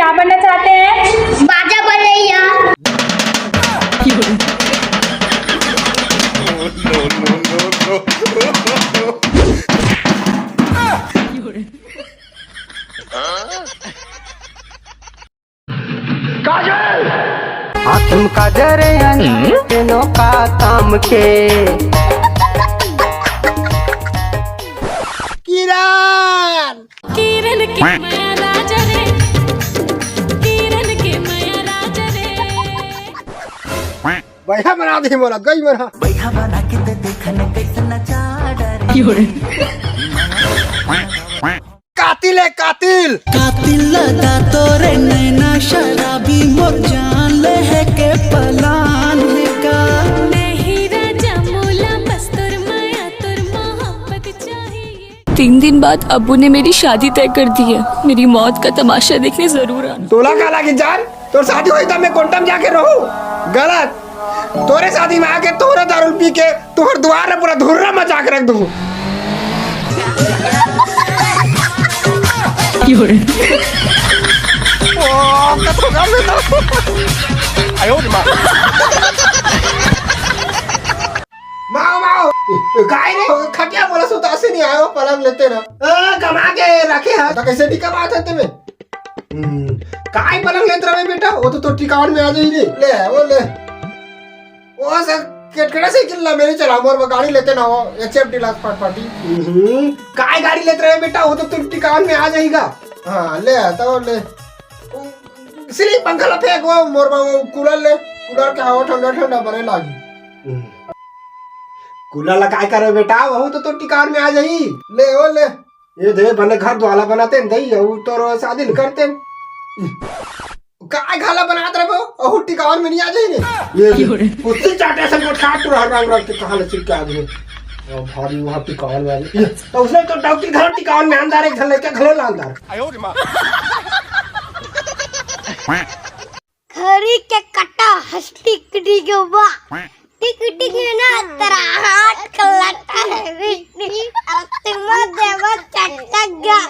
क्या बनना चाहते हैं? बाजा बजैया। तुम काजर तेनों का काम के किरण के माया राजा रे, किरण के माया राजा रे। बैठा बना दे मोला गई मोला बैठा बना के देखने कैसे चाडर कातिल है कातिल। कातिल लगा तोरे नैना शराबी मोर जान ले है के पलान है का नहीं राजा मोला बस तुर माया तुर मोहब्बत चाहिए। 3 दिन बाद अब्बू ने मेरी शादी तय कर दी है। मेरी मौत का तमाशा देखने जरूर आना। तोला काला की जान तोर शादी हुई तो मैं कोंटम जाके रहूं। गलत। तोरे शादी में आके तोरे दारू पी के तोहर द्वार में पूरा धुर्रा मचा के रख दूं। माओ माओ गाय ने खटिया बोला सो तासे नहीं आयो पलंग लेते ना कमा के रखे है तो कैसे टिका बात है तुम्हें काय पलंग लेते रहे बेटा वो तो टिकावन में आ जाई रे ले वो ले वो सर केटकड़ा से किल्ला मेरे चला मोर गाड़ी लेते ना हो एचएफ डिलक्स पार्टी काय गाड़ी लेते रहे बेटा वो तो टिकावन में आ जाएगा। हां ले तो ले सिर्फ पंखा ला फेंक वो मोर वो कूलर ले कूलर के हवा ठंडा ठंडा बने लागी। कूलर ला काय करे बेटा वो तो टिकावन में आ जाई ले वो ले ये दे बने घर द्वाला बनाते हैं दई वो तो शादी करते काय घाला बनाते रहो और टिकावन में नहीं आ जाई ने ये कुत्ते चाटे से कोट काट रहा रंग रंग के कहां ले चिपके आदमी और भारी वहां टिकावन वाली तो उसने तो डॉक्टर घर टिकावन में अंदर एक धले के घले ला अंदर आयो रे मां खरी के कटा हस्ती कटी के बा टिक टिक ना तेरा हाथ कलटा है तुम देवा चटक गा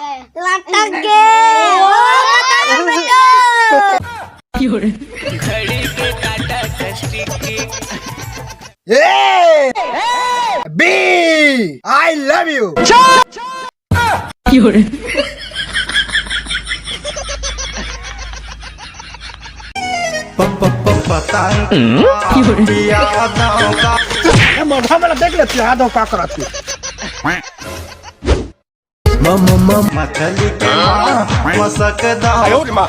लटक गे ओ बता बेटा घड़ी के काटा कष्टी की A B I love you मधा वाला देख लेती है दो का करत मछली के मसक दा आयो रे मां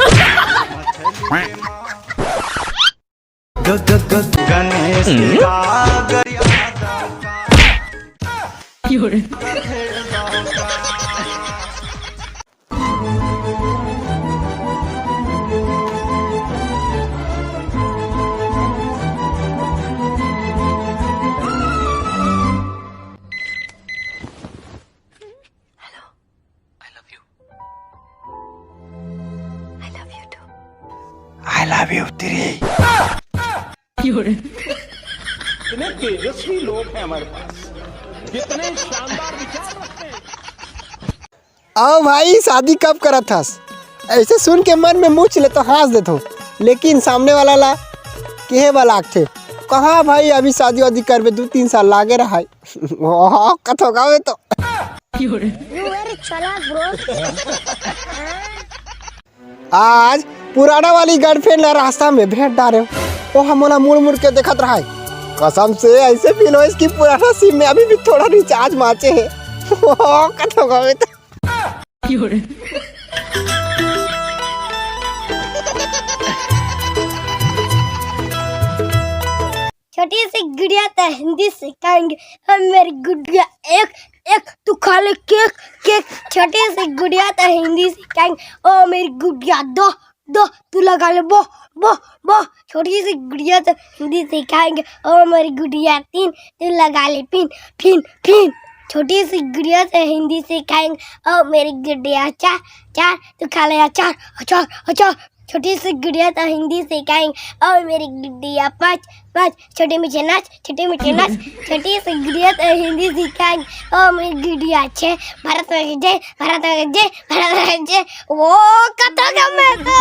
गणेश आई लव यू तेरी इतने तेजस्वी लोग हैं हमारे पास, कितने शानदार विचार रखते हैं। आओ भाई शादी कब करा था ऐसे सुन के मन में मुँह चले तो हंस देते लेकिन सामने वाला ला के वाला थे कहाँ भाई अभी शादी वादी करबे 2-3 साल लागे रहा कथो गावे तो आज पुराना वाली गर्लफ्रेंड ला रास्ता में भेंट डाले वो हमला मुड़ मुड़ के देखत रहा कसम से ऐसे फील हो इसकी पुराना सिम में अभी भी थोड़ा रिचार्ज माचे है कथो गावे तो छोटी सी गुड़िया तो हिंदी सिखाएंगे हम मेरी गुड़िया एक एक तू खा ले केक केक छोटी सी गुड़िया तो हिंदी सिखाएंगे ओ मेरी गुड़िया दो दो तू लगा ले बो बो बो छोटी सी गुड़िया तो हिंदी सिखाएंगे ओ मेरी गुड़िया 3 तू लगा ले पिन फिन फिन छोटी सी गुड़िया से हिंदी सिखाएंगे ओ मेरी गुड़िया 4 4 तू खा ले अचार अचार अचार छोटी सी गुड़िया तो हिंदी सिखाएंगे और मेरी गुड़िया 5 5 छोटे मीठे नाच छोटी सी गुड़िया तो हिंदी सिखाएंगे और मेरी गुड़िया 6 भारत में जय भारत में जय भारत में जय वो कथा मैं तो